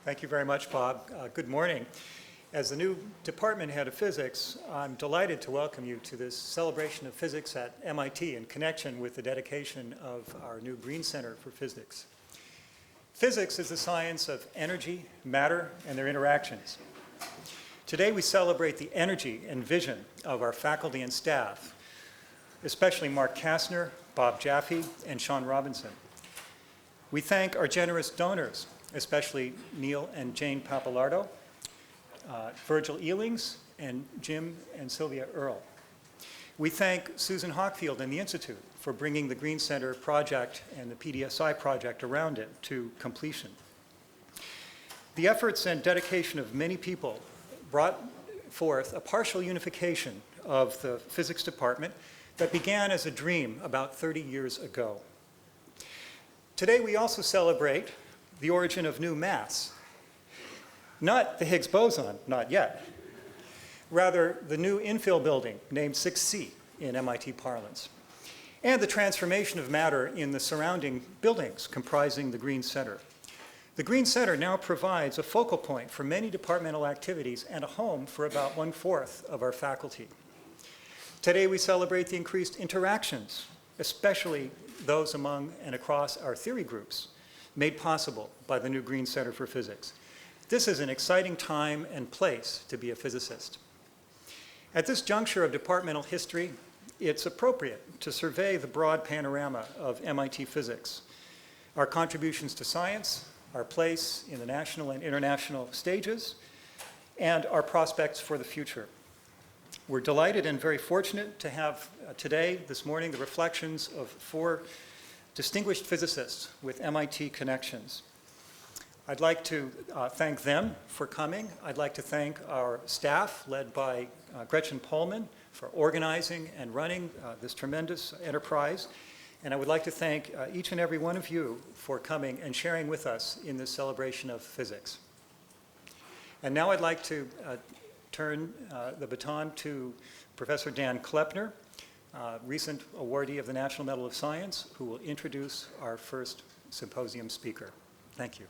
Thank you very much, Bob. Good morning. As the new department head of physics, I'm delighted to welcome you to this celebration of physics at MIT in connection with the dedication of our new Green Center for Physics. Physics is the science of energy, matter, and their interactions. Today we celebrate the energy and vision of our faculty and staff, especially Mark Kastner, Bob Jaffe, and Sean Robinson. We thank our generous donors, especially Neil and Jane Papalardo, Virgil Ealings, and Jim and Sylvia Earle. We thank Susan Hockfield and the Institute for bringing the Green Center project and the PDSI project around it to completion. The efforts and dedication of many people brought forth a partial unification of the physics department that began as a dream about 30 years ago. Today we also celebrate the origin of new mass. Not the Higgs boson, not yet. Rather, the new infill building named 6C in MIT parlance, and the transformation of matter in the surrounding buildings comprising the Green Center. The Green Center now provides a focal point for many departmental activities and a home for about 1/4 of our faculty. Today we celebrate the increased interactions, especially those among and across our theory groups, made possible by the new Green Center for Physics. This is an exciting time and place to be a physicist. At this juncture of departmental history, it's appropriate to survey the broad panorama of MIT physics, our contributions to science, our place in the national and international stages, and our prospects for the future. We're delighted and very fortunate to have today, this morning, the reflections of 4 distinguished physicists with MIT connections. I'd like to thank them for coming. I'd like to thank our staff, led by Gretchen Pohlman, for organizing and running this tremendous enterprise. And I would like to thank each and every one of you for coming and sharing with us in this celebration of physics. And now I'd like to turn the baton to Professor Dan Kleppner, recent awardee of the National Medal of Science, who will introduce our first symposium speaker. Thank you.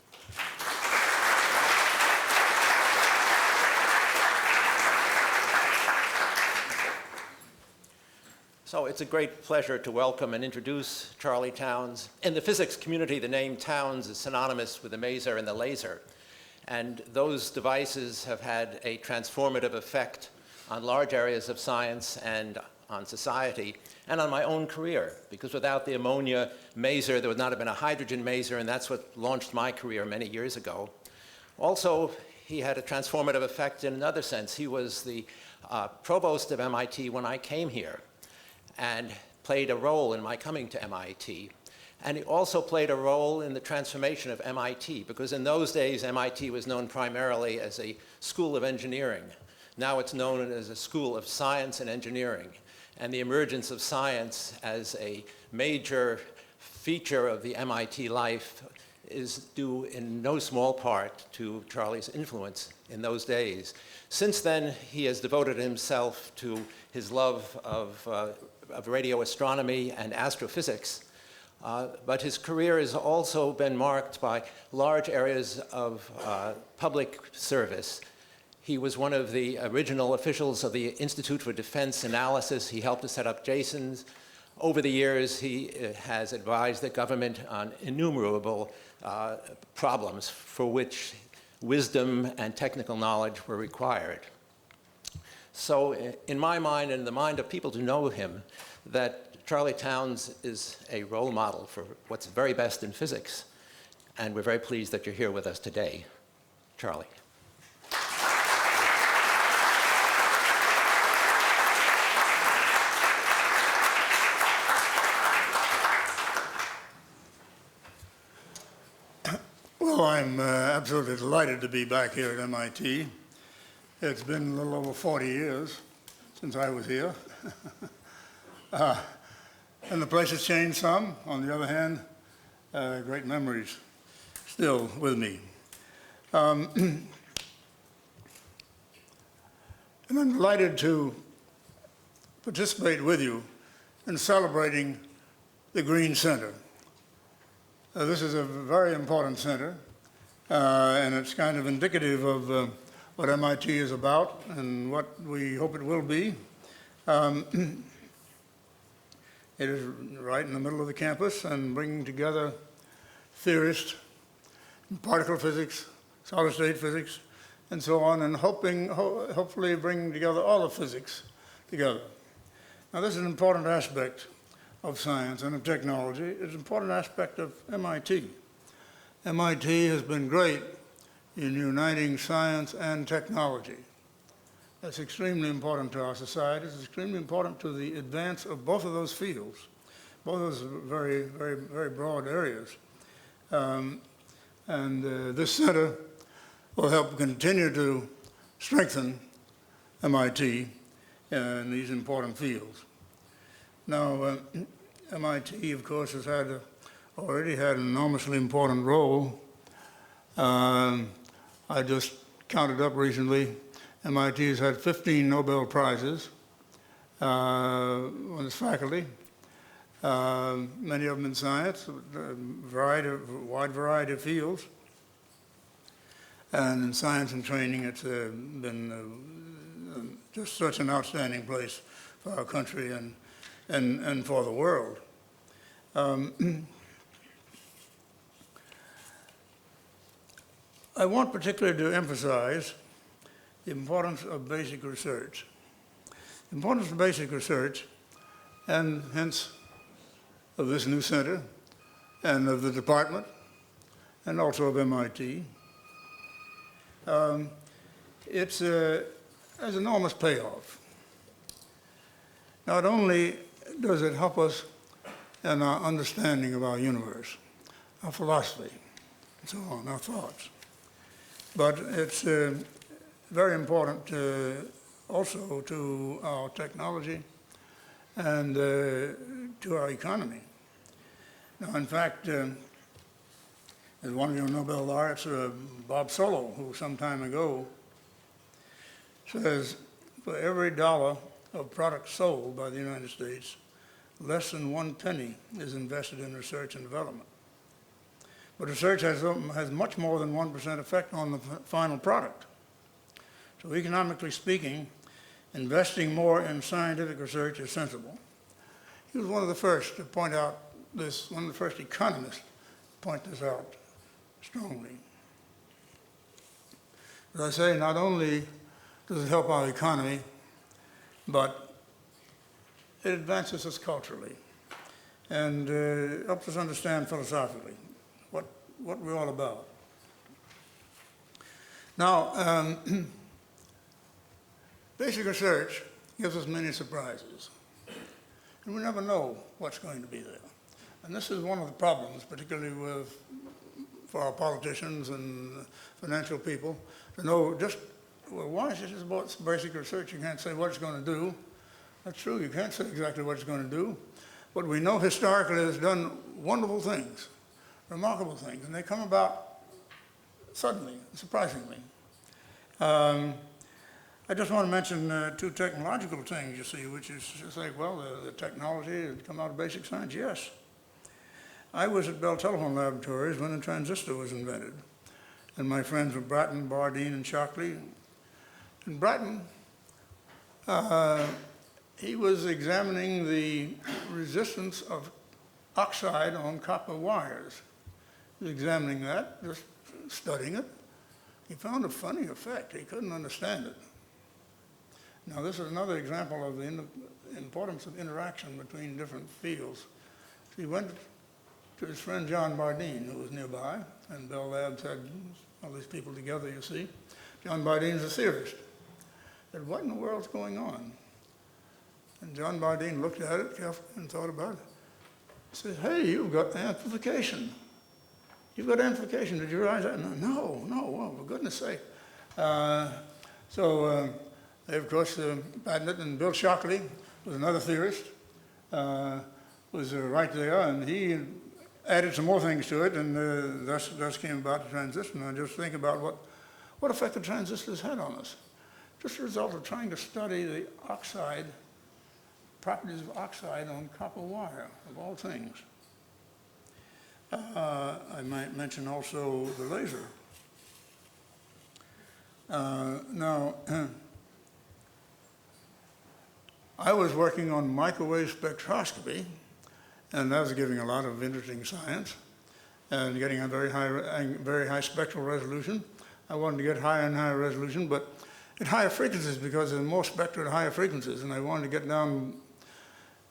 So it's a great pleasure to welcome and introduce Charlie Towns. In the physics community, the name Towns is synonymous with the maser and the laser. And those devices have had a transformative effect on large areas of science and on society, and on my own career, because without the ammonia maser, there would not have been a hydrogen maser, and that's what launched my career many years ago. Also, he had a transformative effect in another sense. He was the provost of MIT when I came here, and played a role in my coming to MIT. And he also played a role in the transformation of MIT, because in those days, MIT was known primarily as a school of engineering. Now it's known as a school of science and engineering. And the emergence of science as a major feature of the MIT life is due in no small part to Charlie's influence in those days. Since then, he has devoted himself to his love of radio astronomy and astrophysics. But his career has also been marked by large areas of public service. He was one of the original officials of the Institute for Defense Analysis. He helped to set up JASON's. Over the years, he has advised the government on innumerable problems for which wisdom and technical knowledge were required. So in my mind and in the mind of people who know him, that Charlie Towns is a role model for what's very best in physics. And we're very pleased that you're here with us today. Charlie. Well, I'm absolutely delighted to be back here at MIT. It's been a little over 40 years since I was here. And the place has changed some. On the other hand, great memories still with me. And I'm delighted to participate with you in celebrating the Green Center. This is a very important center, and it's kind of indicative of what MIT is about and what we hope it will be. It is right in the middle of the campus and bringing together theorists in particle physics, solid state physics, and so on, and hopefully bringing together all of physics together. Now, this is an important aspect of science and of technology. It's an important aspect of MIT. MIT has been great in uniting science and technology. That's extremely important to our society. It's extremely important to the advance of both of those fields, both of those very, very, very broad areas. This center will help continue to strengthen MIT in these important fields. Now, MIT, of course, has already had an enormously important role. I just counted up recently, MIT has had 15 Nobel Prizes on its faculty, many of them in science, a wide variety of fields. And in science and training, it's been just such an outstanding place for our country and for the world. I want particularly to emphasize the importance of basic research. The importance of basic research, and hence of this new center, and of the department, and also of MIT. It has enormous payoff. Not only does it help us in our understanding of our universe, our philosophy, and so on, our thoughts, but it's very important also to our technology and to our economy. Now, in fact, there's one of your Nobel laureates, Bob Solow, who some time ago says for every dollar of product sold by the United States, less than 1 penny is invested in research and development. But research has much more than 1% effect on the final product. So economically speaking, investing more in scientific research is sensible. He was one of the first to point out this, one of the first economists to point this out strongly. As I say, not only does it help our economy, but it advances us culturally and helps us understand philosophically what we're all about. Now, basic research gives us many surprises, and we never know what's going to be there. And this is one of the problems, particularly for our politicians and financial people, to know just, well, why is this about basic research? You can't say what it's going to do. That's true, you can't say exactly what it's going to do. But we know historically it's done wonderful things, remarkable things, and they come about suddenly, surprisingly. I just want to mention two technological things, you see, which is just like, well, the technology had come out of basic science, yes. I was at Bell Telephone Laboratories when the transistor was invented, and my friends were Bratton, Bardeen, and Shockley. And Bratton, he was examining the resistance of oxide on copper wires. He was examining that, just studying it. He found a funny effect. He couldn't understand it. Now, this is another example of the importance of interaction between different fields. He went to his friend John Bardeen, who was nearby, and Bell Labs had all these people together, you see. John Bardeen's a theorist. He said, what in the world's going on? And John Bardeen looked at it carefully and thought about it. He said, hey, you've got amplification. You've got amplification. Did you realize that? No, well, for goodness sake. They, of course, patented, and Bill Shockley was another theorist, was right there, and he added some more things to it, and thus came about the transistor. And I just think about what effect the transistors had on us. Just a result of trying to study the oxide, properties of oxide on copper wire, of all things. I might mention also the laser. Now, I was working on microwave spectroscopy, and that was giving a lot of interesting science and getting a very high spectral resolution. I wanted to get higher and higher resolution, but at higher frequencies because there's more spectra at higher frequencies, and I wanted to get down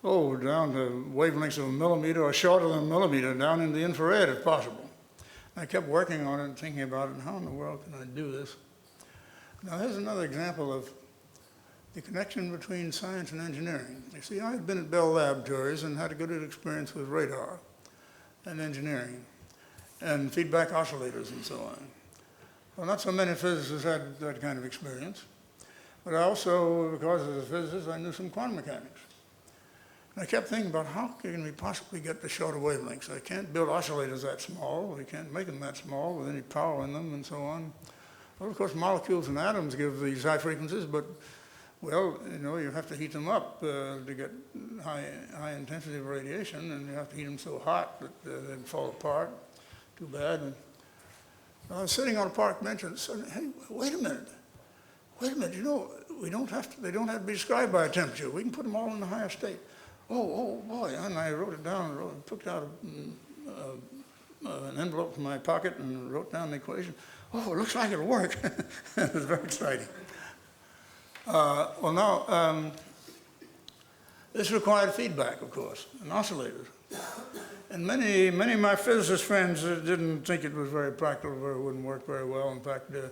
to wavelengths of a millimeter or shorter than a millimeter, down in the infrared if possible. I kept working on it and thinking about it, and how in the world can I do this? Now here's another example of the connection between science and engineering. You see, I had been at Bell Laboratories and had a good experience with radar and engineering and feedback oscillators and so on. Well, not so many physicists had that kind of experience, but I also, because as a physicist, I knew some quantum mechanics. And I kept thinking about how can we possibly get to shorter wavelengths? I can't build oscillators that small. We can't make them that small with any power in them and so on. Well, of course, molecules and atoms give these high frequencies, but well, you know, you have to heat them up to get high intensity of radiation, and you have to heat them so hot that they'd fall apart. Too bad. And I was sitting on a park bench and said, hey, wait a minute, you know, they don't have to be described by a temperature. We can put them all in the higher state. Oh boy, and I wrote it down, took out an envelope from my pocket and wrote down the equation. Oh, it looks like it'll work. It was very exciting. Well, now, this required feedback, of course, and oscillators. And many of my physicist friends didn't think it was very practical, or it wouldn't work very well. In fact, the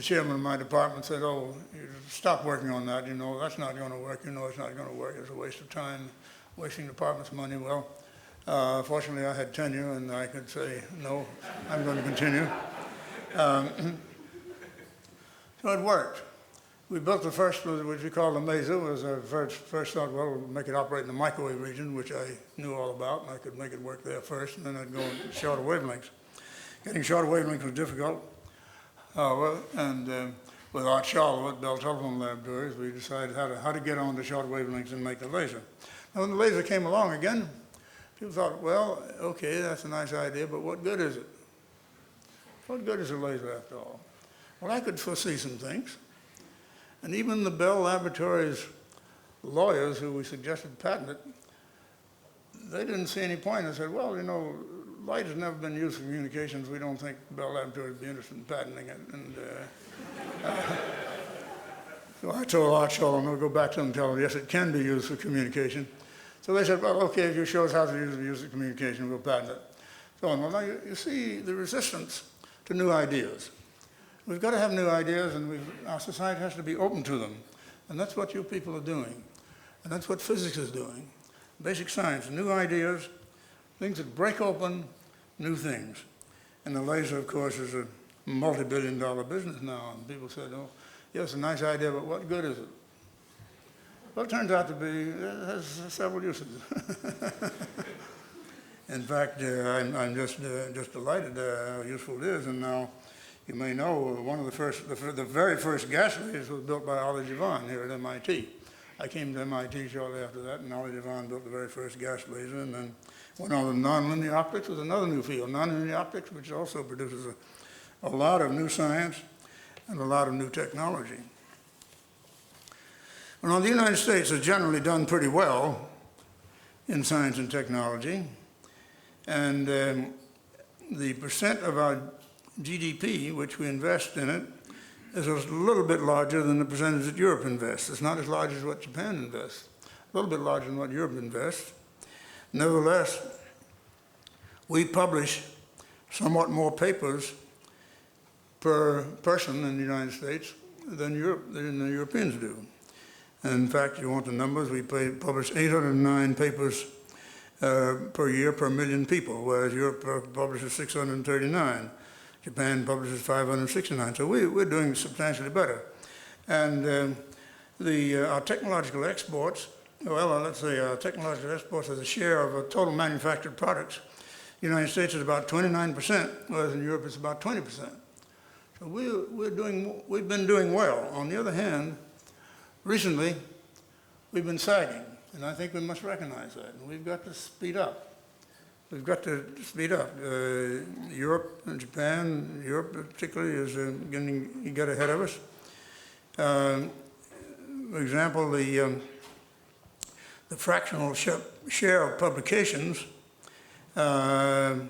chairman of my department said, oh, you stop working on that, you know, that's not going to work, you know it's not going to work, it's a waste of time, wasting the department's money. Well, fortunately I had tenure and I could say, no, I'm going to continue. So it worked. We built the first, which we call the Mesa, was our first thought, well, we'll make it operate in the microwave region, which I knew all about, and I could make it work there first, and then I'd go shorter wavelengths. Getting shorter wavelengths was difficult. With Art Charlotte at Bell Telephone Laboratories, we decided how to get on the short wavelengths and make the laser. Now, when the laser came along again, people thought, well, okay, that's a nice idea, but what good is it? What good is a laser after all? Well, I could foresee some things. And even the Bell Laboratories lawyers who we suggested patent it, they didn't see any point. They said, well, you know, light has never been used for communications. We don't think Bell Laboratories would be interested in patenting it. And so I told Art Charlotte, I'll go back to them and tell them, yes, it can be used for communication. So they said, well, okay, if you show us how to use it for communication, we'll patent it. So on. Well, now you see the resistance to new ideas. We've got to have new ideas, and our society has to be open to them. And that's what you people are doing. And that's what physics is doing. Basic science, new ideas, things that break open new things. And the laser, of course, is a multi-billion-dollar business now. And people said, oh, yeah, it's a nice idea, but what good is it? Well, it turns out to be, it has several uses. In fact, I'm just delighted how useful it is. And now, you may know, one of the very first gas lasers was built by Ollie Javan here at MIT. I came to MIT shortly after that, and Ollie Javan built the very first gas laser, and then went on to nonlinear optics was another new field, nonlinear optics, which also produces a lot of new science and a lot of new technology. Well, the United States has generally done pretty well in science and technology, and the percent of our GDP, which we invest in it, is a little bit larger than the percentage that Europe invests. It's not as large as what Japan invests, a little bit larger than what Europe invests. Nevertheless, we publish somewhat more papers per person in the United States than the Europeans do. And in fact, you want the numbers, we publish 809 papers per year per million people, whereas Europe publishes 639. Japan publishes 569, so we're doing substantially better. And our technological exports, well, let's say our technological exports as a share of total manufactured products, the United States is about 29%, whereas in Europe it's about 20%. So we've been doing well. On the other hand, recently we've been sagging, and I think we must recognize that. And we've got to speed up. we've got to speed up. Europe and Japan, Europe particularly, is getting get ahead of us. For example, the fractional share of publications back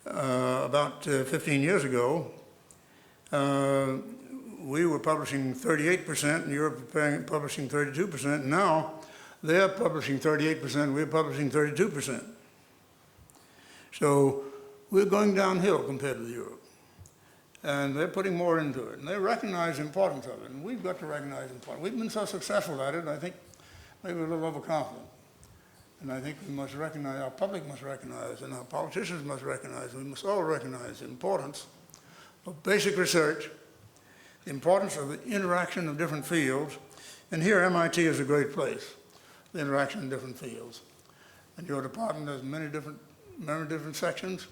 about 15 years ago, we were publishing 38%, and Europe was publishing 32%. Now, they're publishing 38%, we're publishing 32%. So we're going downhill compared with Europe. And they're putting more into it. And they recognize the importance of it. And we've got to recognize the importance. We've been so successful at it, I think maybe we're a little overconfident. And I think we must recognize, our public must recognize, and our politicians must recognize, we must all recognize the importance of basic research, the importance of the interaction of different fields. And here MIT is a great place, the interaction in different fields. And your department has many different sections,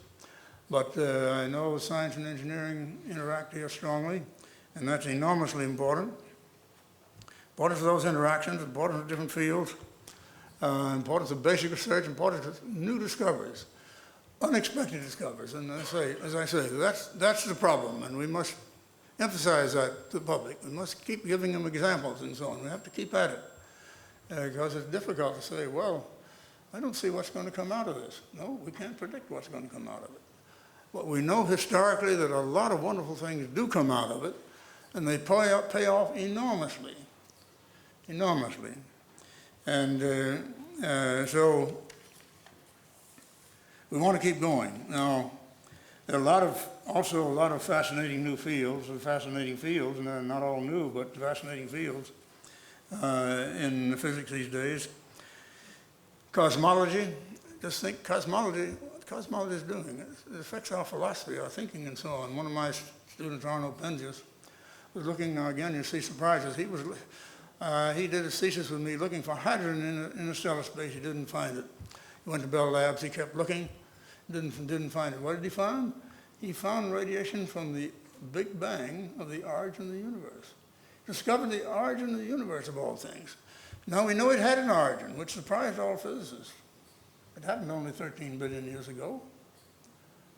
but I know science and engineering interact here strongly, and that's enormously important. Importance of those interactions, importance of different fields, importance of basic research, importance of new discoveries, unexpected discoveries. And as I say, that's the problem, and we must emphasize that to the public. We must keep giving them examples and so on. We have to keep at it, because it's difficult to say, well, I don't see what's going to come out of this. No, we can't predict what's going to come out of it. But we know historically that a lot of wonderful things do come out of it, and they pay off enormously, enormously. And so we want to keep going. Now, there are also a lot of fascinating new fields, and they're not all new, but fascinating fields in physics these days. Cosmology, just think cosmology, what cosmology is doing. It affects our philosophy, our thinking, and so on. One of my students, Arnold Penzias, was looking, now again, you see surprises. He did a thesis with me looking for hydrogen in interstellar space. He didn't find it. He went to Bell Labs, he kept looking, didn't find it. What did he find? He found radiation from the Big Bang of the origin of the universe. Discovered the origin of the universe, of all things. Now we know it had an origin, which surprised all physicists. It happened only 13 billion years ago.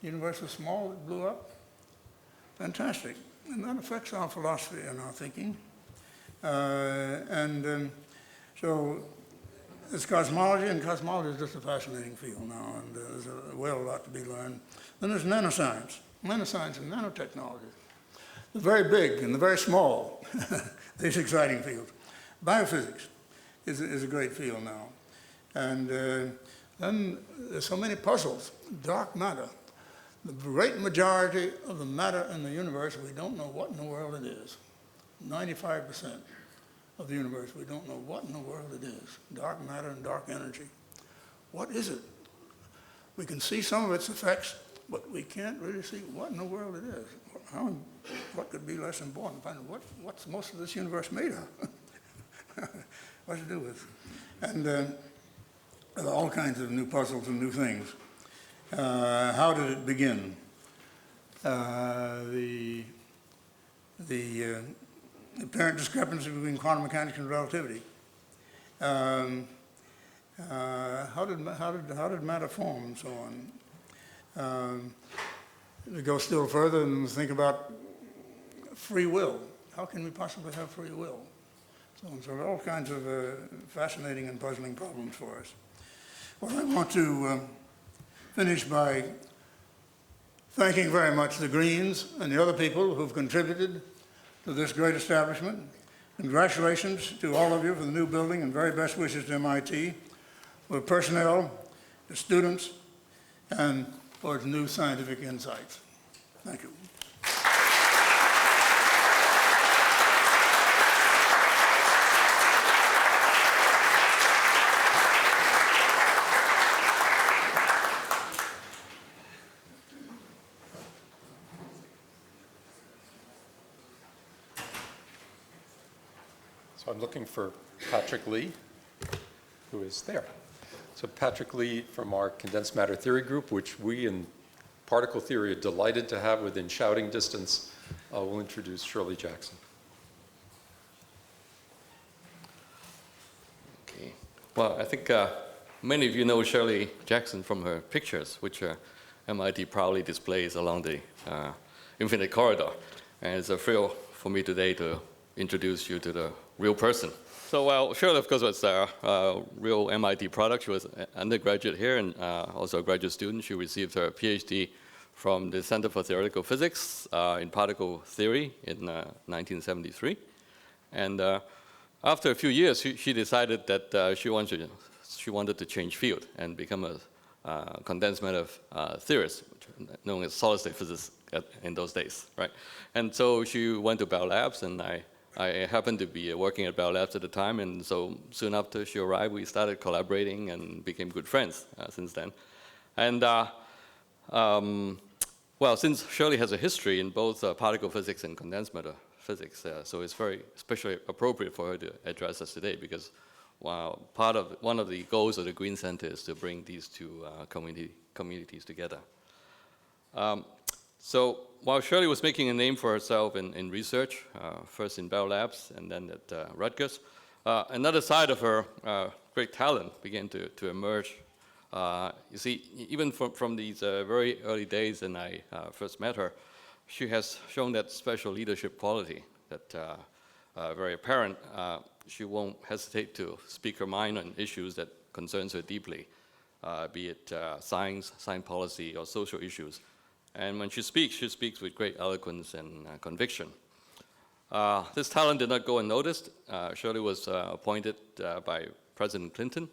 The universe was small, it blew up. Fantastic. And that affects our philosophy and our thinking. So it's cosmology, and cosmology is just a fascinating field now, and there's a lot to be learned. Then there's nanoscience and nanotechnology. The very big and the very small, these exciting fields. Biophysics is a great field now. And then there's so many puzzles. Dark matter. The great majority of the matter in the universe, we don't know what in the world it is. 95% of the universe, we don't know what in the world it is. Dark matter and dark energy. What is it? We can see some of its effects, but we can't really see what in the world it is. What could be less important? Find out what's most of this universe made of? What to do with? And all kinds of new puzzles and new things. How did it begin? The apparent discrepancy between quantum mechanics and relativity. How did matter form, and so on? We go still further and think about free will. How can we possibly have free will? So all kinds of fascinating and puzzling problems for us. Well, I want to finish by thanking very much the Greens and the other people who've contributed to this great establishment. Congratulations to all of you for the new building, and very best wishes to MIT, for personnel, the students, and for its new scientific insights. Thank you. So I'm looking for Patrick Lee, who is there. So Patrick Lee from our condensed matter theory group, which we in particle theory are delighted to have within shouting distance, will introduce Shirley Jackson. Okay. Well, I think Many of you know Shirley Jackson from her pictures, which MIT proudly displays along the Infinite Corridor. And it's a thrill for me today to introduce you to the real person. So while Shirley, of course, was a real MIT product, she was an undergraduate here and also a graduate student. She received her PhD from the Center for Theoretical Physics in particle theory in 1973. And after a few years, she decided that she wanted to change field and become a condensed matter theorist, known as solid-state physics in those days, right? And so she went to Bell Labs, and I happened to be working at Bell Labs at the time, and so soon after she arrived, we started collaborating and became good friends since then. And well, since Shirley has a history in both particle physics and condensed matter physics, so it's very especially appropriate for her to address us today, because one of the goals of the Green Center is to bring these two communities together. So while Shirley was making a name for herself in research, first in Bell Labs and then at Rutgers, another side of her great talent began to emerge. You see, even from these very early days when I first met her, she has shown that special leadership quality that very apparent. She won't hesitate to speak her mind on issues that concerns her deeply, be it science policy, or social issues. And when she speaks with great eloquence and conviction. This talent did not go unnoticed. Shirley was appointed by President Clinton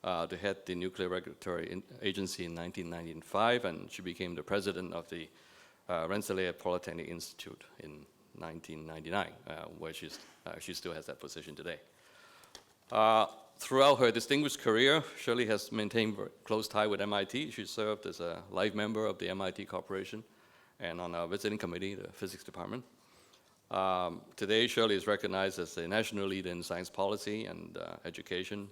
to head the Nuclear Regulatory Agency in 1995, and she became the president of the Rensselaer Polytechnic Institute in 1999, where she still has that position today. Throughout her distinguished career, Shirley has maintained a close tie with MIT. She served as a life member of the MIT Corporation and on our visiting committee, the physics department. Today, Shirley is recognized as a national leader in science policy and education.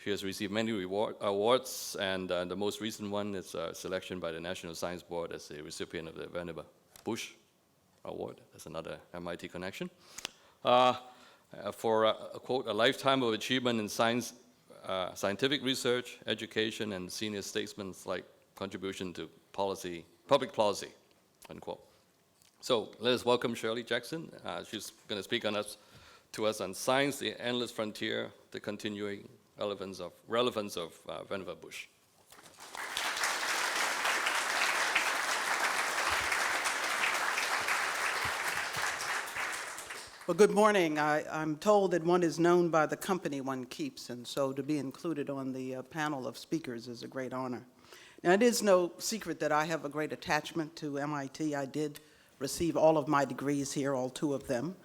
She has received many awards, and the most recent one is a selection by the National Science Board as a recipient of the Vannevar Busch Award. That's another MIT connection. For, quote, a lifetime of achievement in science, scientific research, education, and senior statesman-like contribution to public policy, unquote. So let us welcome Shirley Jackson. She's going to speak to us on science, the endless frontier, the continuing relevance of Vannevar Busch. Well, good morning. I'm told that one is known by the company one keeps, and so to be included on the panel of speakers is a great honor. Now, it is no secret that I have a great attachment to MIT. I did receive all of my degrees here, all 2 of them.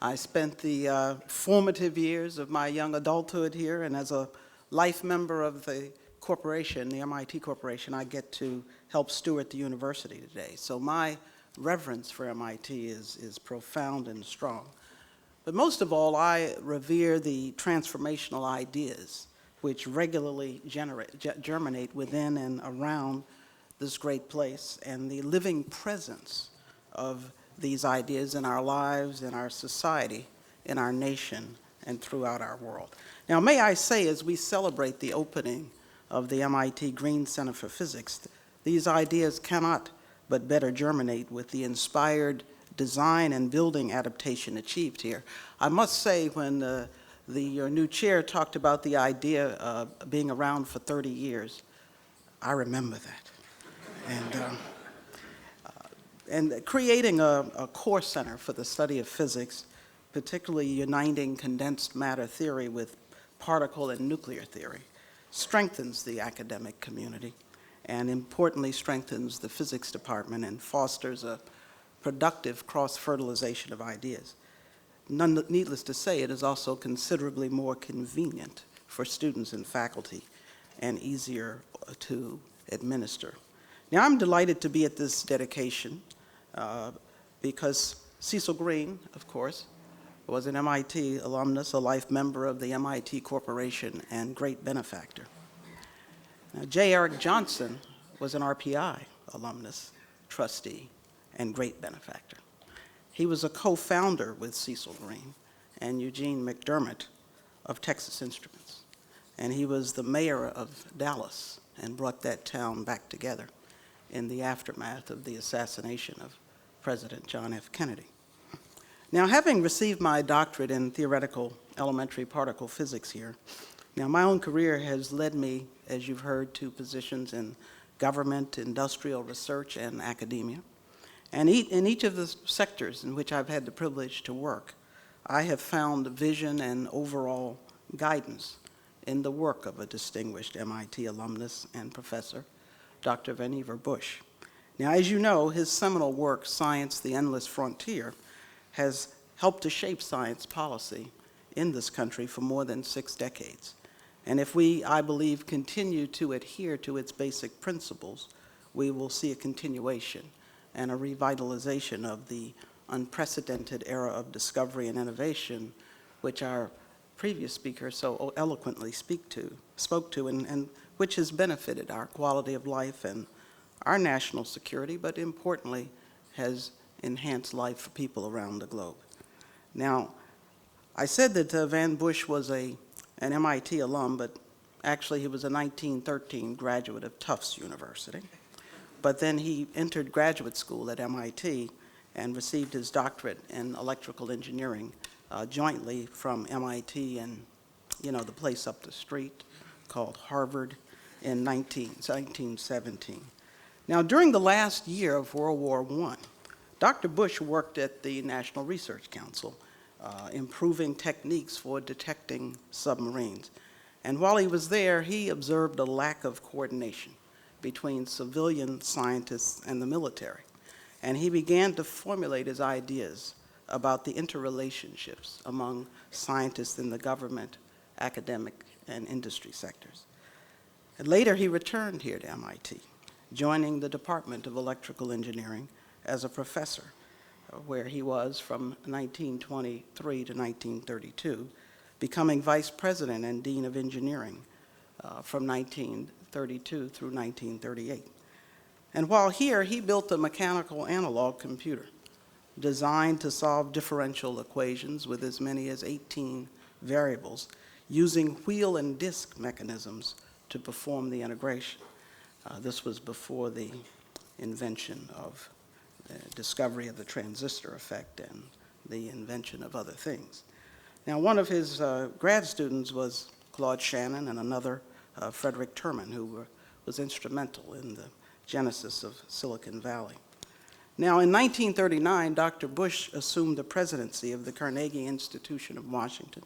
I spent the formative years of my young adulthood here, and as a life member of the corporation, the MIT Corporation, I get to help steward the university today. So my reverence for MIT is profound and strong. But most of all, I revere the transformational ideas which regularly germinate within and around this great place, and the living presence of these ideas in our lives, in our society, in our nation, and throughout our world. Now, may I say, as we celebrate the opening of the MIT Green Center for Physics, these ideas cannot but better germinate with the inspired design and building adaptation achieved here. I must say, when your new chair talked about the idea of being around for 30 years, I remember that. And creating a core center for the study of physics, particularly uniting condensed matter theory with particle and nuclear theory, strengthens the academic community and importantly strengthens the physics department and fosters a productive cross-fertilization of ideas. Needless to say, it is also considerably more convenient for students and faculty and easier to administer. Now, I'm delighted to be at this dedication because Cecil Green, of course, was an MIT alumnus, a life member of the MIT Corporation, and great benefactor. Now, J. Eric Johnson was an RPI alumnus, trustee, and great benefactor. He was a co-founder with Cecil Green and Eugene McDermott of Texas Instruments. and he was the mayor of Dallas and brought that town back together in the aftermath of the assassination of President John F. Kennedy. Now, having received my doctorate in theoretical elementary particle physics here, now my own career has led me, as you've heard, to positions in government, industrial research, and academia. And in each of the sectors in which I've had the privilege to work, I have found vision and overall guidance in the work of a distinguished MIT alumnus and professor, Dr. Vannevar Busch. Now, as you know, his seminal work, Science, the Endless Frontier, has helped to shape science policy in this country for more than 6 decades. And if we, I believe, continue to adhere to its basic principles, we will see a continuation and a revitalization of the unprecedented era of discovery and innovation, which our previous speaker so eloquently spoke to, and which has benefited our quality of life and our national security, but importantly, has enhanced life for people around the globe. Now, I said that Van Busch was an MIT alum, but actually he was a 1913 graduate of Tufts University. But then he entered graduate school at MIT and received his doctorate in electrical engineering jointly from MIT and, the place up the street called Harvard in 1917. Now, during the last year of World War I, Dr. Busch worked at the National Research Council, improving techniques for detecting submarines. And while he was there, he observed a lack of coordination between civilian scientists and the military. And he began to formulate his ideas about the interrelationships among scientists in the government, academic, and industry sectors. And later, he returned here to MIT, joining the Department of Electrical Engineering as a professor, where he was from 1923 to 1932, becoming vice president and dean of engineering from 1932 through 1938. And while here, he built a mechanical analog computer designed to solve differential equations with as many as 18 variables, using wheel and disc mechanisms to perform the integration. This was before the invention of discovery of the transistor effect and the invention of other things. Now, one of his grad students was Claude Shannon, and another, Frederick Terman, who was instrumental in the genesis of Silicon Valley. Now, in 1939, Dr. Busch assumed the presidency of the Carnegie Institution of Washington,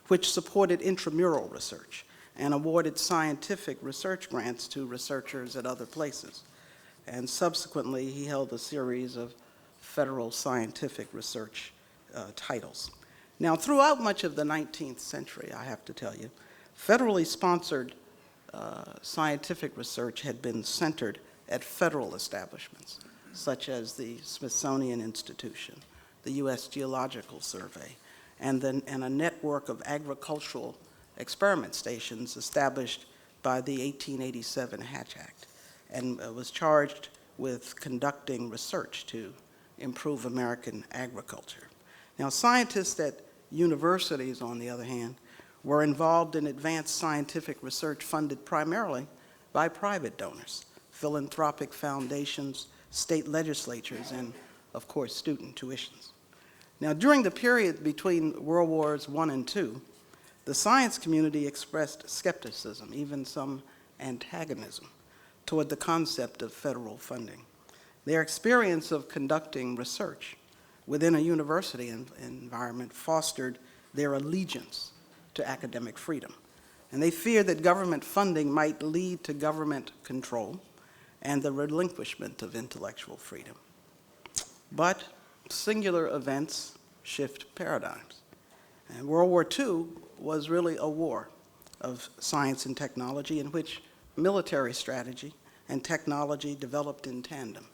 which supported intramural research and awarded scientific research grants to researchers at other places. And subsequently, he held a series of federal scientific research titles. Now, throughout much of the 19th century, I have to tell you, federally sponsored scientific research had been centered at federal establishments, such as the Smithsonian Institution, the U.S. Geological Survey, and a network of agricultural experiment stations established by the 1887 Hatch Act, and was charged with conducting research to improve American agriculture. Now, scientists at universities, on the other hand, were involved in advanced scientific research funded primarily by private donors, philanthropic foundations, state legislatures, and, of course, student tuitions. Now, during the period between World Wars I and II, the science community expressed skepticism, even some antagonism, toward the concept of federal funding. Their experience of conducting research within a university environment fostered their allegiance to academic freedom. And they feared that government funding might lead to government control and the relinquishment of intellectual freedom. But singular events shift paradigms. And World War II was really a war of science and technology in which military strategy and technology developed in tandem.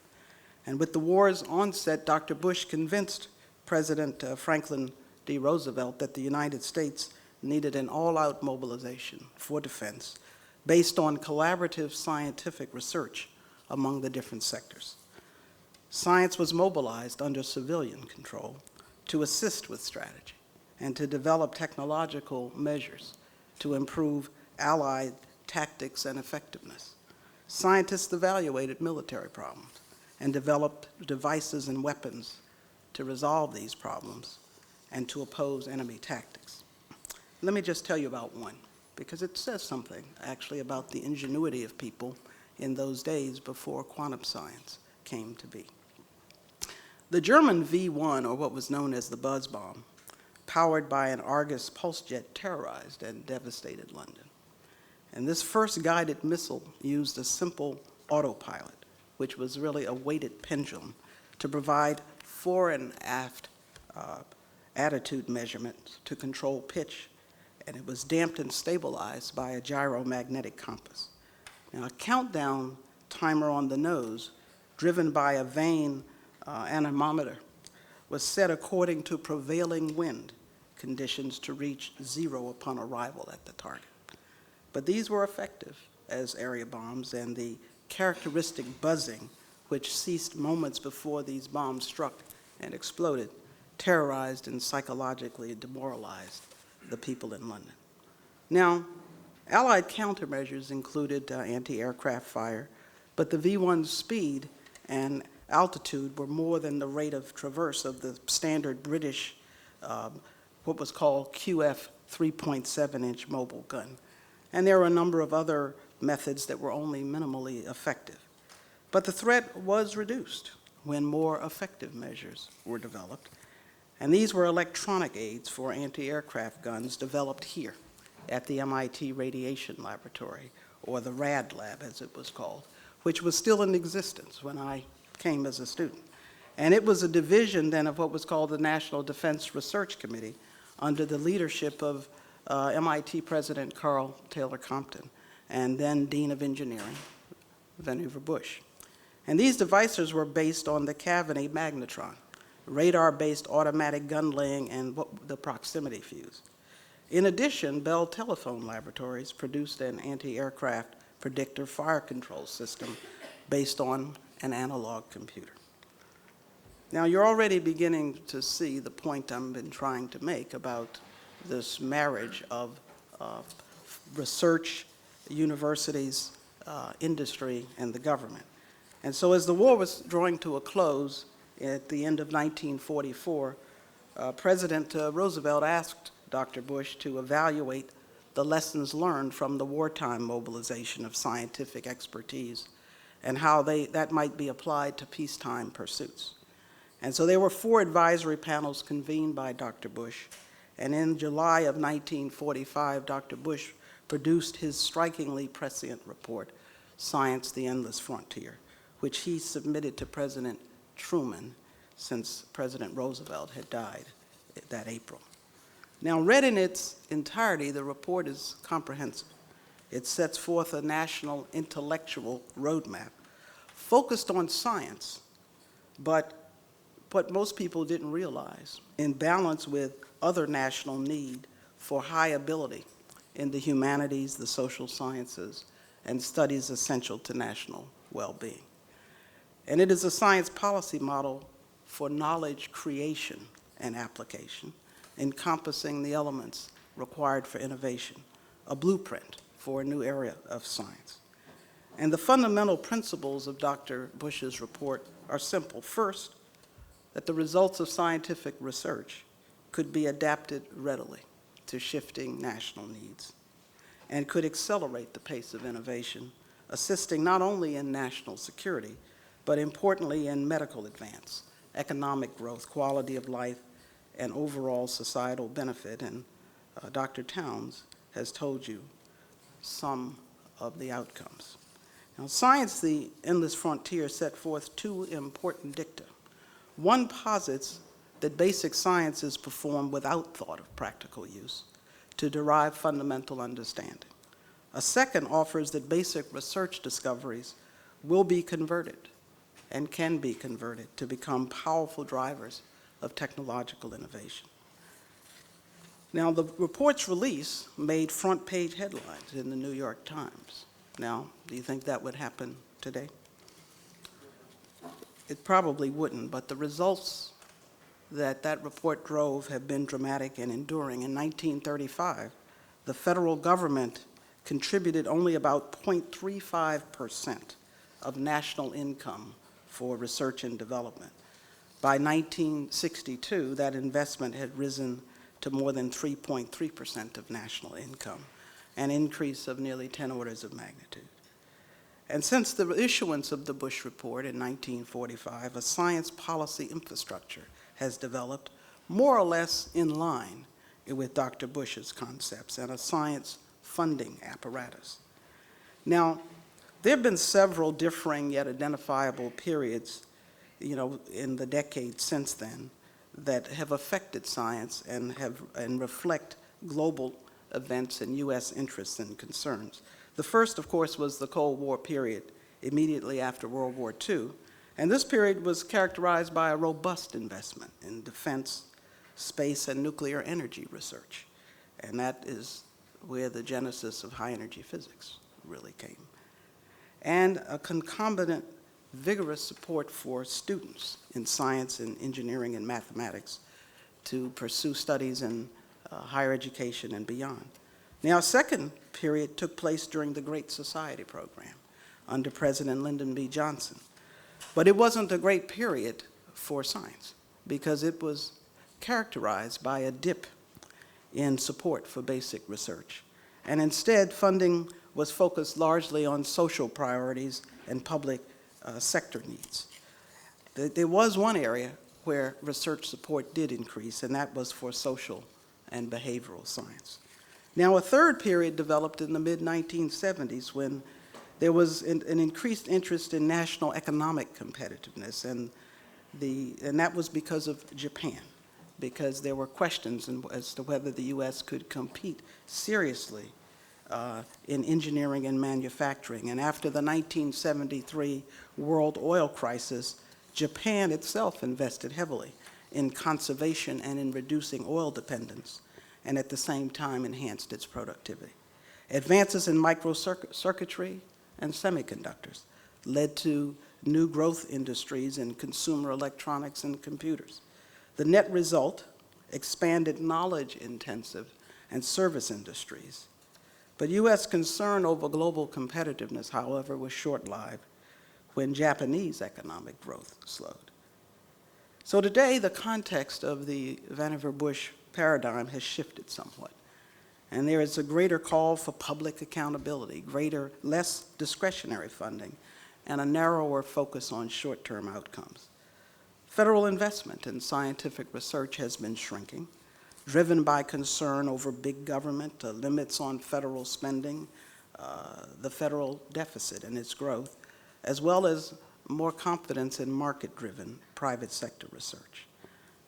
And with the war's onset, Dr. Busch convinced President Franklin D. Roosevelt that the United States needed an all-out mobilization for defense based on collaborative scientific research among the different sectors. Science was mobilized under civilian control to assist with strategy and to develop technological measures to improve Allied tactics and effectiveness. Scientists evaluated military problems and developed devices and weapons to resolve these problems and to oppose enemy tactics. Let me just tell you about one, because it says something, actually, about the ingenuity of people in those days before quantum science came to be. The German V-1, or what was known as the buzz bomb, powered by an Argus pulse jet, terrorized and devastated London. And this first guided missile used a simple autopilot, which was really a weighted pendulum, to provide fore and aft attitude measurements to control pitch, and it was damped and stabilized by a gyromagnetic compass. Now, a countdown timer on the nose, driven by a vane anemometer, was set according to prevailing wind conditions to reach 0 upon arrival at the target. But these were effective as area bombs, and the characteristic buzzing, which ceased moments before these bombs struck and exploded, terrorized and psychologically demoralized the people in London. Now, Allied countermeasures included anti-aircraft fire, but the V-1's speed and altitude were more than the rate of traverse of the standard British, what was called QF 3.7-inch mobile gun. And there were a number of other methods that were only minimally effective. But the threat was reduced when more effective measures were developed. And these were electronic aids for anti-aircraft guns developed here at the MIT Radiation Laboratory, or the RAD lab as it was called, which was still in existence when I came as a student. And it was a division then of what was called the National Defense Research Committee under the leadership of MIT President Carl Taylor Compton, and then Dean of Engineering, Vannevar Busch. And these devices were based on the Cavaney magnetron, radar-based automatic gun laying, and the proximity fuse. In addition, Bell Telephone Laboratories produced an anti-aircraft predictor fire control system based on an analog computer. Now, you're already beginning to see the point I've been trying to make about this marriage of research, universities, industry, and the government. And so as the war was drawing to a close at the end of 1944, President Roosevelt asked Dr. Busch to evaluate the lessons learned from the wartime mobilization of scientific expertise and how that might be applied to peacetime pursuits. And so there were 4 advisory panels convened by Dr. Busch, and in July of 1945, Dr. Busch produced his strikingly prescient report, Science, the Endless Frontier, which he submitted to President Truman since President Roosevelt had died that April. Now, read in its entirety, the report is comprehensive. It sets forth a national intellectual roadmap focused on science, but what most people didn't realize, in balance with other national need for high ability in the humanities, the social sciences, and studies essential to national well-being. And it is a science policy model for knowledge creation and application, encompassing the elements required for innovation, a blueprint for a new area of science. And the fundamental principles of Dr. Busch's report are simple. First, that the results of scientific research could be adapted readily to shifting national needs and could accelerate the pace of innovation, assisting not only in national security, but importantly in medical advance, economic growth, quality of life, and overall societal benefit. And Dr. Towns has told you some of the outcomes. Now, Science, the Endless Frontier set forth 2 important dicta. One posits that basic science is performed without thought of practical use to derive fundamental understanding. A second offers that basic research discoveries will be converted and can be converted to become powerful drivers of technological innovation. Now, the report's release made front-page headlines in the New York Times. Now, do you think that would happen today? It probably wouldn't, but the results that report drove have been dramatic and enduring. In 1935, the federal government contributed only about 0.35% of national income for research and development. By 1962, that investment had risen to more than 3.3% of national income, an increase of nearly 10 orders of magnitude. And since the issuance of the Busch Report in 1945, a science policy infrastructure has developed more or less in line with Dr. Busch's concepts and a science funding apparatus. Now, there have been several differing yet identifiable periods, in the decades since then that have affected science and reflect global events and U.S. interests and concerns. The first, of course, was the Cold War period immediately after World War II, and this period was characterized by a robust investment in defense, space, and nuclear energy research, and that is where the genesis of high-energy physics really came. And a concomitant vigorous support for students in science and engineering and mathematics to pursue studies in higher education and beyond. Now, a second period took place during the Great Society program under President Lyndon B. Johnson. But it wasn't a great period for science because it was characterized by a dip in support for basic research. And instead, funding was focused largely on social priorities and public sector needs. There was one area where research support did increase, and that was for social and behavioral science. Now, a third period developed in the mid-1970s when there was an increased interest in national economic competitiveness, and that was because of Japan, because there were questions as to whether the U.S. could compete seriously in engineering and manufacturing. And after the 1973 world oil crisis, Japan itself invested heavily in conservation and in reducing oil dependence, and at the same time enhanced its productivity. Advances in microcircuitry and semiconductors led to new growth industries in consumer electronics and computers. The net result, expanded knowledge-intensive and service industries. But U.S. concern over global competitiveness, however, was short-lived when Japanese economic growth slowed. So today, the context of the Vannevar Busch paradigm has shifted somewhat. And there is a greater call for public accountability, less discretionary funding, and a narrower focus on short-term outcomes. Federal investment in scientific research has been shrinking, driven by concern over big government, limits on federal spending, the federal deficit and its growth, as well as more confidence in market-driven private sector research.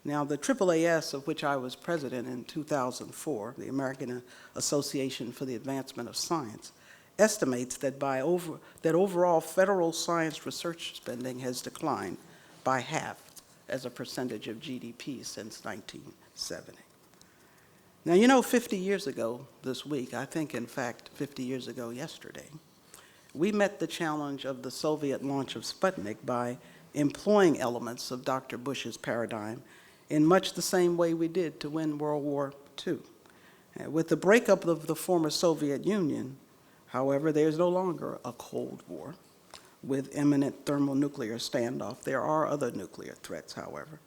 Now, the AAAS, of which I was president in 2004, the American Association for the Advancement of Science, estimates that overall federal science research spending has declined by half as a percentage of GDP since 1970. Now, 50 years ago this week, I think, in fact, 50 years ago yesterday, we met the challenge of the Soviet launch of Sputnik by employing elements of Dr. Busch's paradigm in much the same way we did to win World War II. With the breakup of the former Soviet Union, however, there's no longer a Cold War with imminent thermonuclear standoff. There are other nuclear threats, however.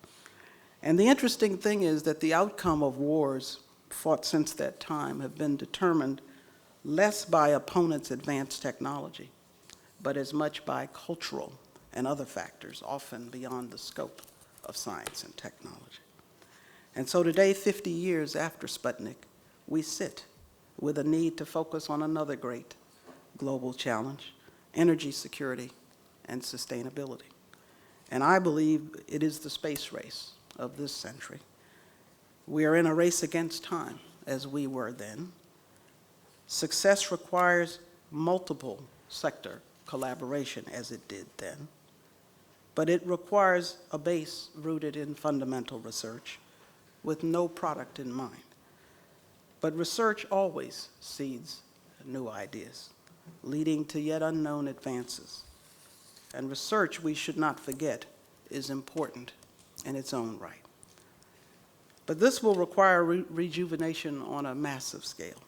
And the interesting thing is that the outcome of wars fought since that time have been determined less by opponents' advanced technology, but as much by cultural and other factors, often beyond the scope of science and technology. And so today, 50 years after Sputnik, we sit with a need to focus on another great global challenge, energy security and sustainability. And I believe it is the space race of this century. We are in a race against time, as we were then. Success requires multiple sector collaboration, as it did then, but it requires a base rooted in fundamental research with no product in mind. But research always seeds new ideas, leading to yet unknown advances. And research, we should not forget, is important in its own right. But this will require rejuvenation on a massive scale.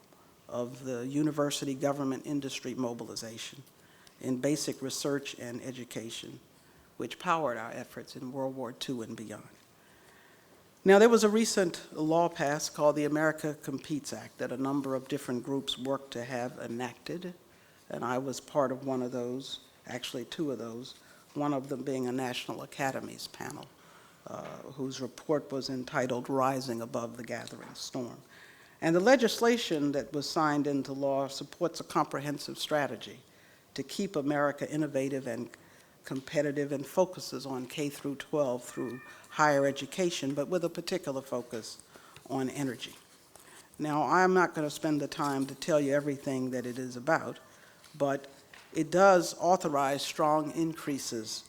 of the university government industry mobilization in basic research and education, which powered our efforts in World War II and beyond. Now, there was a recent law passed called the America Competes Act that a number of different groups worked to have enacted, and I was part of one of those, actually two of those, one of them being a National Academies panel, whose report was entitled Rising Above the Gathering Storm. And the legislation that was signed into law supports a comprehensive strategy to keep America innovative and competitive and focuses on K through 12 through higher education, but with a particular focus on energy. Now, I'm not going to spend the time to tell you everything that it is about, but it does authorize strong increases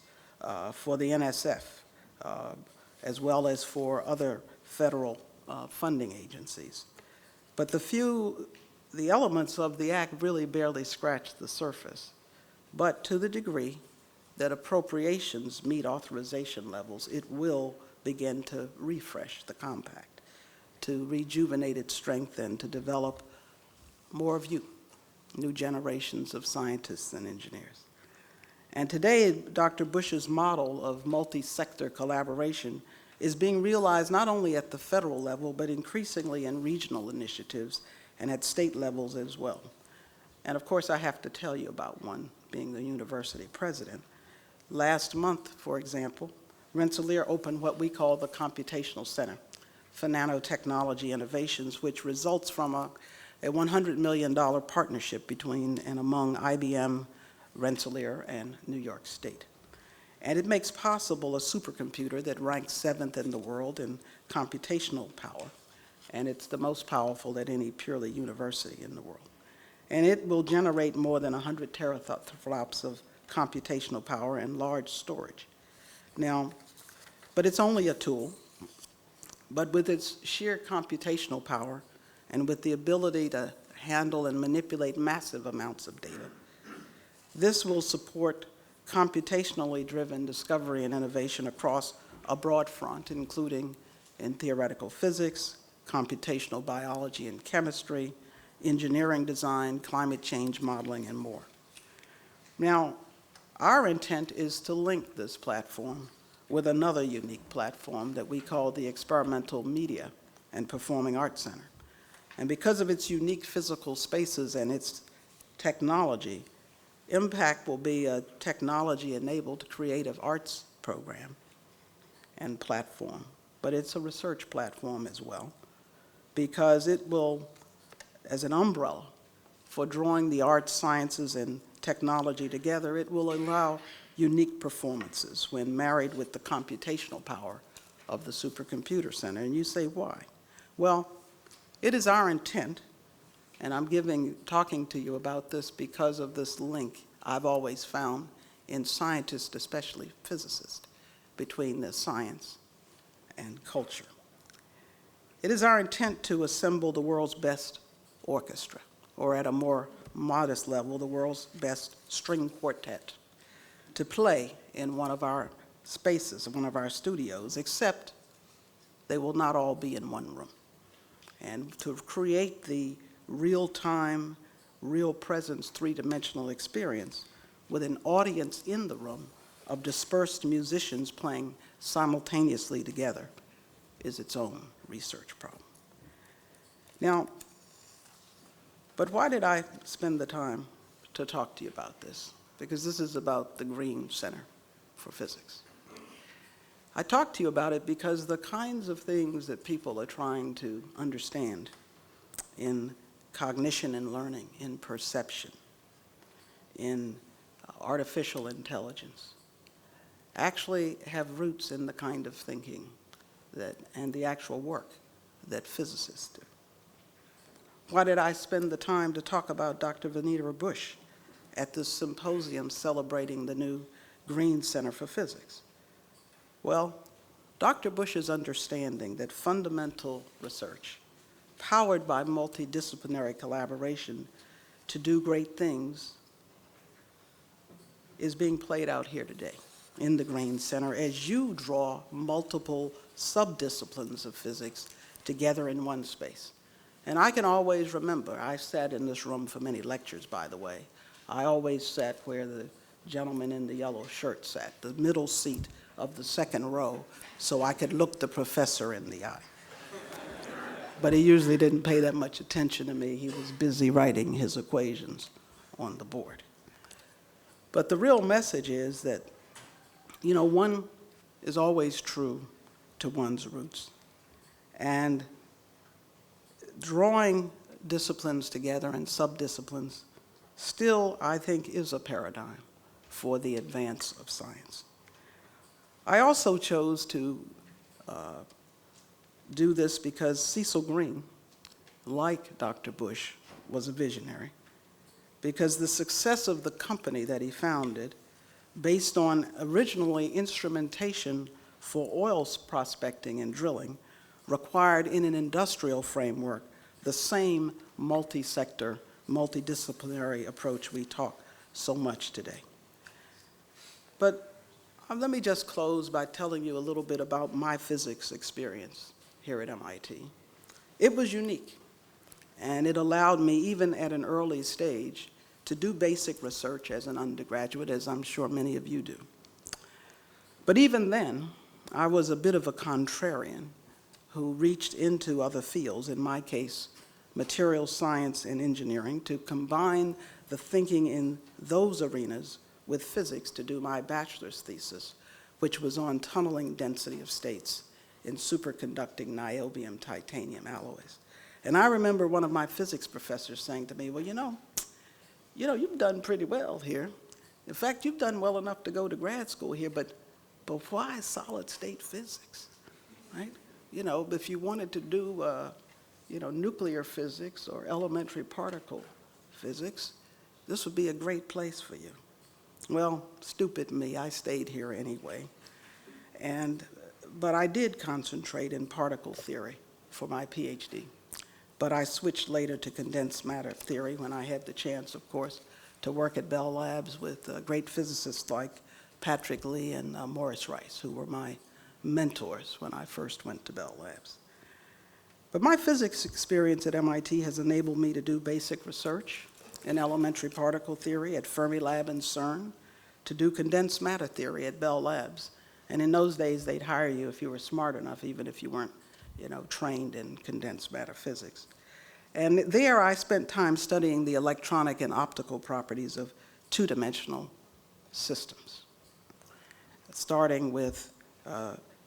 for the NSF, as well as for other federal funding agencies. But the elements of the act really barely scratch the surface. But to the degree that appropriations meet authorization levels, it will begin to refresh the compact, to rejuvenate its strength and to develop more of you, new generations of scientists and engineers. And today, Dr. Busch's model of multi-sector collaboration is being realized not only at the federal level, but increasingly in regional initiatives and at state levels as well. And of course, I have to tell you about one, being the university president. Last month, for example, Rensselaer opened what we call the Computational Center for Nanotechnology Innovations, which results from a $100 million partnership between and among IBM, Rensselaer, and New York State. And it makes possible a supercomputer that ranks 7th in the world in computational power, and it's the most powerful at any purely university in the world. And it will generate more than 100 teraflops of computational power and large storage. Now, but it's only a tool, but with its sheer computational power and with the ability to handle and manipulate massive amounts of data, this will support computationally driven discovery and innovation across a broad front, including in theoretical physics, computational biology and chemistry, engineering design, climate change modeling, and more. Now, our intent is to link this platform with another unique platform that we call the Experimental Media and Performing Arts Center. And because of its unique physical spaces and its technology, Impact will be a technology-enabled creative arts program and platform, but it's a research platform as well, because it will, as an umbrella for drawing the arts, sciences, and technology together, it will allow unique performances when married with the computational power of the Supercomputer Center. And you say, why? Well, it is our intent, and I'm talking to you about this because of this link I've always found in scientists, especially physicists, between the science and culture. It is our intent to assemble the world's best orchestra, or at a more modest level, the world's best string quartet, to play in one of our spaces, one of our studios, except they will not all be in one room. And to create the real-time, real-presence, three-dimensional experience with an audience in the room of dispersed musicians playing simultaneously together is its own research problem. Now, but why did I spend the time to talk to you about this? Because this is about the Green Center for Physics. I talked to you about it because the kinds of things that people are trying to understand in cognition and learning, in perception, in artificial intelligence, actually have roots in the kind of thinking and the actual work that physicists do. Why did I spend the time to talk about Dr. Vannevar Busch at this symposium celebrating the new Green Center for Physics? Well, Dr. Busch's understanding that fundamental research, powered by multidisciplinary collaboration to do great things, is being played out here today in the Green Center as you draw multiple subdisciplines of physics together in one space. And I can always remember, I sat in this room for many lectures, by the way. I always sat where the gentleman in the yellow shirt sat, the middle seat of the second row, so I could look the professor in the eye. But he usually didn't pay that much attention to me. He was busy writing his equations on the board. But the real message is that, you know, one is always true to one's roots. And drawing disciplines together and subdisciplines still, I think, is a paradigm for the advance of science. I also chose to do this because Cecil Green, like Dr. Busch, was a visionary, because the success of the company that he founded, based on originally instrumentation for oil prospecting and drilling, required in an industrial framework the same multi-sector, multidisciplinary approach we talk so much today. But let me just close by telling you a little bit about my physics experience here at MIT. It was unique, and it allowed me, even at an early stage, to do basic research as an undergraduate, as I'm sure many of you do. But even then, I was a bit of a contrarian who reached into other fields, in my case, material science and engineering, to combine the thinking in those arenas with physics to do my bachelor's thesis, which was on tunneling density of states in superconducting niobium titanium alloys. And I remember one of my physics professors saying to me, well, you know, you've done pretty well here. In fact, you've done well enough to go to grad school here, but why solid state physics, right? You know, if you wanted to do, nuclear physics or elementary particle physics, this would be a great place for you. Well, stupid me, I stayed here anyway. But I did concentrate in particle theory for my PhD. But I switched later to condensed matter theory when I had the chance, of course, to work at Bell Labs with great physicists like Patrick Lee and Morris Rice, who were my mentors when I first went to Bell Labs. But my physics experience at MIT has enabled me to do basic research in elementary particle theory at Fermilab and CERN, to do condensed matter theory at Bell Labs. And in those days, they'd hire you if you were smart enough, even if you weren't, trained in condensed matter physics. And there I spent time studying the electronic and optical properties of two-dimensional systems, starting with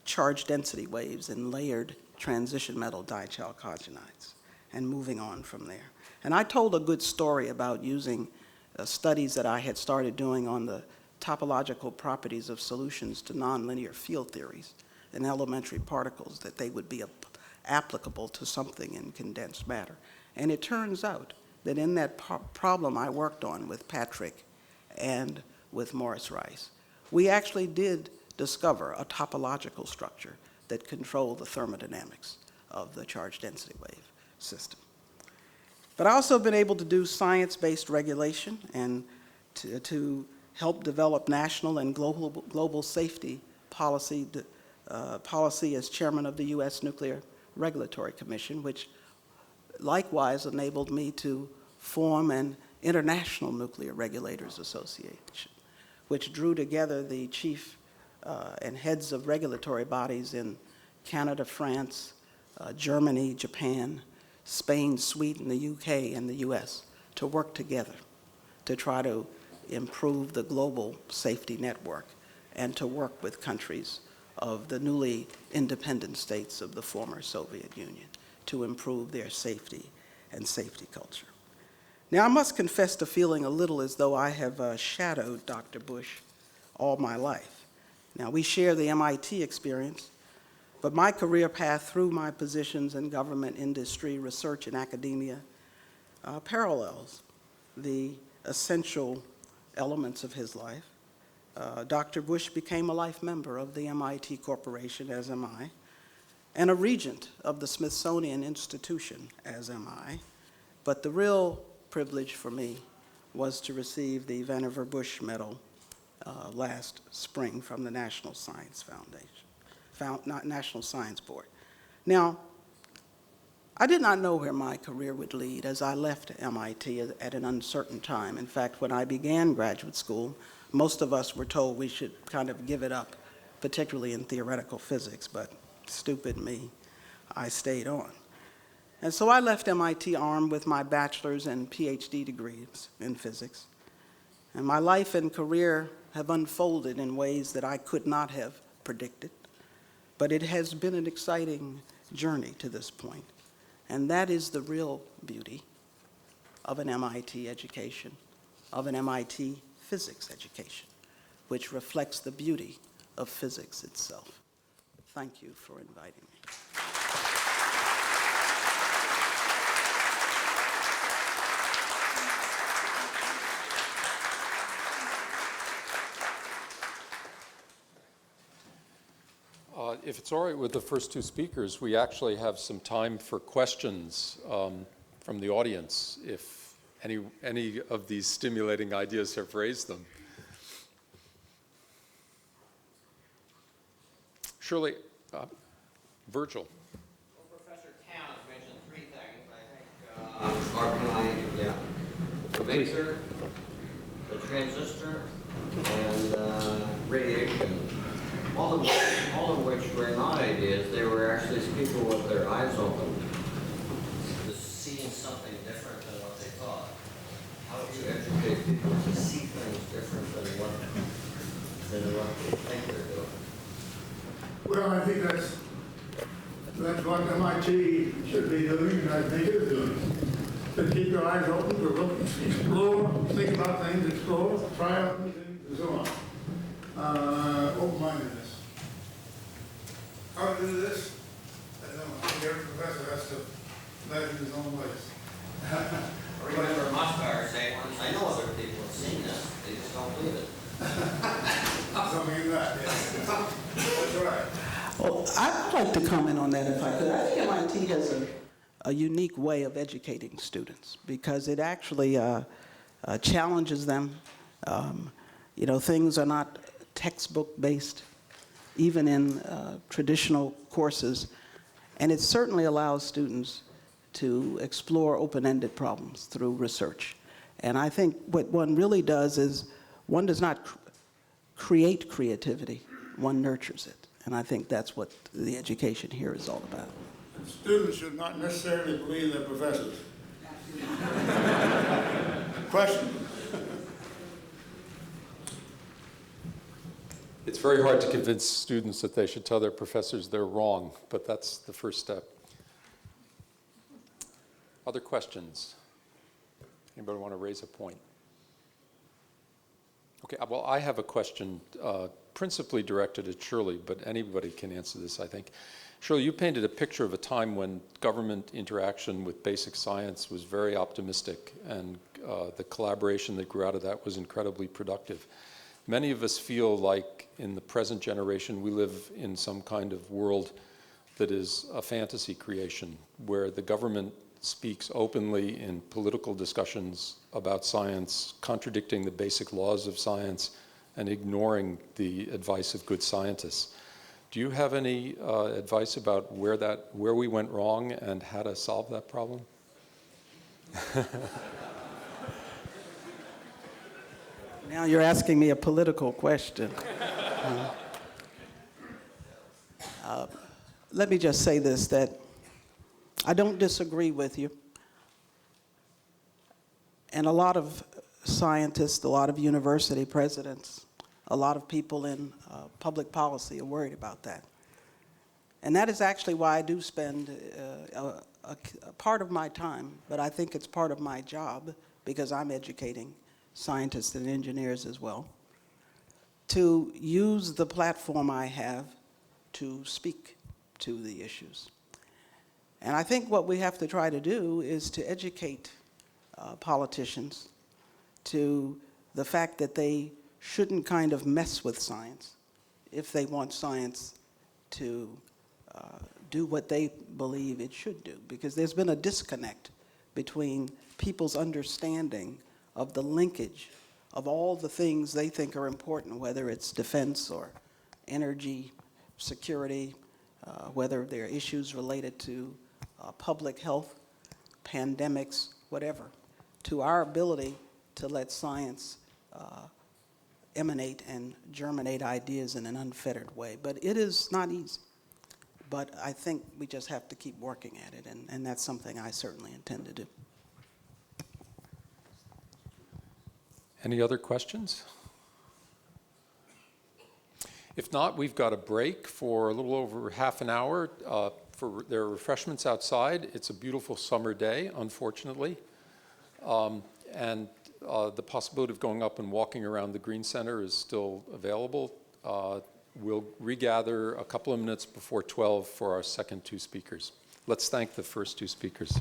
charge density waves in layered transition metal dichalcogenides, and moving on from there. And I told a good story about using studies that I had started doing on the topological properties of solutions to nonlinear field theories in elementary particles, that they would be applicable to something in condensed matter. And it turns out that in that problem I worked on with Patrick and with Morris Rice, we actually did discover a topological structure that controlled the thermodynamics of the charge density wave system. But I also have been able to do science-based regulation and to help develop national and global safety policy as chairman of the U.S. Nuclear Regulatory Commission, which likewise enabled me to form an International Nuclear Regulators Association, which drew together the chief and heads of regulatory bodies in Canada, France, Germany, Japan, Spain, Sweden, the UK, and the US to work together to try to improve the global safety network and to work with countries of the newly independent states of the former Soviet Union to improve their safety and safety culture. Now, I must confess to feeling a little as though I have shadowed Dr. Busch all my life. Now, we share the MIT experience, but my career path through my positions in government, industry, research, and academia parallels the essential elements of his life. Dr. Busch became a life member of the MIT Corporation, as am I, and a regent of the Smithsonian Institution, as am I. But the real privilege for me was to receive the Vannevar Bush Medal last spring from the National Science Foundation, National Science Board. Now, I did not know where my career would lead as I left MIT at an uncertain time. In fact, when I began graduate school, most of us were told we should kind of give it up, particularly in theoretical physics, but stupid me, I stayed on. And so I left MIT armed with my bachelor's and PhD degrees in physics. And my life and career have unfolded in ways that I could not have predicted. But it has been an exciting journey to this point. And that is the real beauty of an MIT education, of an MIT physics education, which reflects the beauty of physics itself. Thank you for inviting me. If it's all right with the first two speakers, we actually have some time for questions from the audience, if any of these stimulating ideas have raised them. Shirley, Virgil. Well, Professor Towns mentioned three things, I think, the maser, the transistor, and radiation. All of which were not ideas. They were actually people with their eyes open, just seeing something different than what they thought. How do you educate people to see things different than what they think they're doing? Well, I think that's what MIT should be doing, and I think it is doing. To keep your eyes open, to look, explore, think about things, explore, try out new things, and so on. Open-mindedness. How to do this? I don't know. Every professor has to measure his own ways. I remember Moskauer saying once, I know other people have seen this, they just don't believe it. Something in that, yeah. That's right. Well, I'd like to comment on that if I could. I think MIT has a unique way of educating students because it actually challenges them. Things are not textbook-based, even in traditional courses. And it certainly allows students to explore open-ended problems through research. And I think what one really does is one does not create creativity, one nurtures it. And I think that's what the education here is all about. Students should not necessarily believe their professors. Question? It's very hard to convince students that they should tell their professors they're wrong, but that's the first step. Other questions? Anybody want to raise a point? Okay, well, I have a question principally directed at Shirley, but anybody can answer this, I think. Shirley, you painted a picture of a time when government interaction with basic science was very optimistic, and the collaboration that grew out of that was incredibly productive. Many of us feel like in the present generation we live in some kind of world that is a fantasy creation, where the government speaks openly in political discussions about science, contradicting the basic laws of science and ignoring the advice of good scientists. Do you have any advice about where we went wrong and how to solve that problem? Now you're asking me a political question. Let me just say this, that I don't disagree with you. And a lot of scientists, a lot of university presidents, a lot of people in public policy are worried about that. And that is actually why I do spend a part of my time, but I think it's part of my job, because I'm educating scientists and engineers as well, to use the platform I have to speak to the issues. And I think what we have to try to do is to educate politicians to the fact that they shouldn't kind of mess with science if they want science to do what they believe it should do, because there's been a disconnect between people's understanding of the linkage of all the things they think are important, whether it's defense or energy, security, whether there are issues related to public health, pandemics, whatever, to our ability to let science emanate and germinate ideas in an unfettered way. But it is not easy. But I think we just have to keep working at it, and that's something I certainly intend to do. Any other questions? If not, we've got a break for a little over half an hour. There are refreshments outside. It's a beautiful summer day, unfortunately. And the possibility of going up and walking around the Green Center is still available. We'll regather a couple of minutes before 12 for our second two speakers. Let's thank the first two speakers.